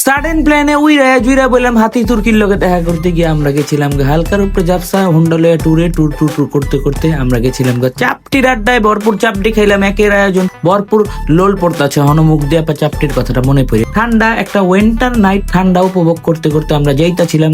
Sudden প্ল্যানে উইরা জুইরা বললাম হাতি তুর্কির লোকে দেখা করতে গিয়ে আমরা গেছিলাম হালকার উপরে জাপসা হুন্ডা লয়ে ট্যুর করতে করতে আমরা গেছিলাম চাপটির আড্ডায় ভরপুর চাপটি খাইলাম। একের আয়োজন ভরপুর লোল পড়তাছে হনমুখ দিয়ে চাপটির কথাটা মনে পড়ে। ঠান্ডা একটা উইন্টার নাইট, ঠান্ডা উপভোগ করতে করতে আমরা যাইতাছিলাম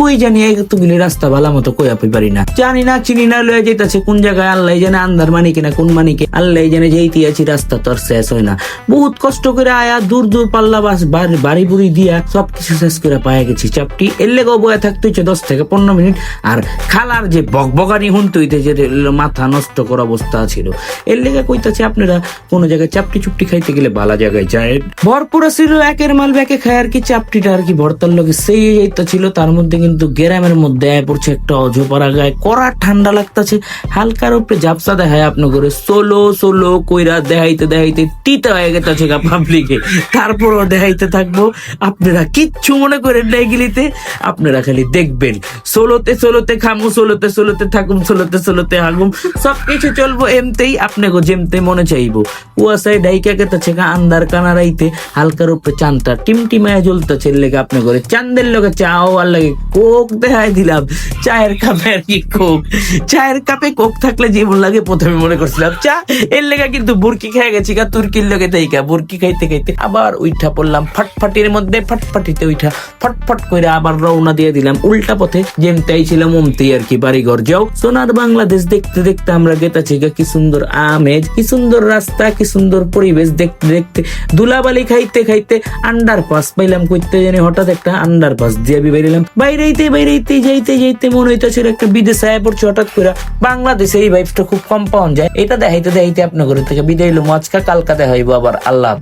কই জানি এতগুলি রাস্তা ভালো মতো কই আপনি পারি না, জানি না চিনি না লয়ে যাইতাছে কোন জায়গায় আল্লাহ জানে, আন্দার মানি কিনা কোন মানিকে আল্লাহ জানে, যেইতে আছি রাস্তা তো আর শেষ হয় না। বহুত কষ্ট করে আয়া দূর পাল্লা বাস বাড়ি বুড়ি দিয়া সবকিছু শেষ করে পায়ে গেছি চাপটি। এর লেগেও বয়ে থাকতে হচ্ছে 10 থেকে 15 মিনিট। আর খালার যে বকবকানি হুনতে হইতে যে মাথা নষ্ট করা অবস্থা ছিল, এর লেগে কইতাছে আপনারা কোন জায়গায় চাপটি চুপটি খাইতে গেলে ভালো জায়গায় যায়। ভরপুর ছিল একের মাল ব্যাকে খায় আর কি চাপটিটা আর কি ভর্তার লগে সেই যাইতা ছিল। তার মধ্যে কিন্তু গ্রামের মধ্যে আয় পড়ছে একটা অজপাড়া গায়ে, কড়া ঠান্ডা লাগতেছে, হালকার উপরে ঝাপসা দেখায় আপনার করে সোলো কইরা দেখাইতে টিতা হয়ে গেছে পাবলিকে। তারপরও দেখাইতে থাকবো, আপনারা কিচ্ছু মনে করেন নাই গিলিতে, আপনারা খালি দেখবেন সোলোতে খামু, সোলোতে থাকুম, সোলোতে হাগুম, সবকিছু চলবো এমতেই আপনাকে যেমতে মনে চাইবো। কুয়াশায় ডাইকা কেতেছে আন্দার কানারাইতে, হালকার উপরে চাঁদটা টিমটিমায় জ্বলতেছে। লেগে আপনি করে চাঁদের লগে চাও আর লাগে কোক দেখাই দিলাম, চায়ের কাপে আর কি কোক, চায়ের কাপে কোক থাকলে জীবন লাগে প্রথমে মনে করছিলাম চা। এর লেগে কিন্তু বুরকি খেয়ে গেছি তুর্কির লগে তাইকা বুরকি খাইতে আবার উইঠা পড়লাম ফাটফাটির মধ্যে, ফাটফাটিতে উইঠা ফটফট করে আবার রওনা দিয়ে দিলাম উল্টা পথে, যেমতাই ছিলাম ওমতেই আর কি বাড়িঘর যাও। সোনার বাংলাদেশ দেখতে আমরা গেতাছি কি সুন্দর আমেজ, কি সুন্দর রাস্তা, কি সুন্দর পরিবেশ দেখতে ধুলাবালি খাইতে আন্ডারপাস পাইলাম কইতে জানি, হঠাৎ একটা আন্ডারপাস দিয়ে বেরিলাম। বাইরেইতে যাইতে মনে হইতেছিল একটা বিদেশে আয় পড়ছে হঠাৎ করে। বাংলাদেশে এই ভাইবটা খুব কম পাওয়া যায়। এটা দেখাইতে আপনার ঘরে থেকে বিদায় হইলাম আজকা, কালকা দেখাইবো আবার। আল্লাহ।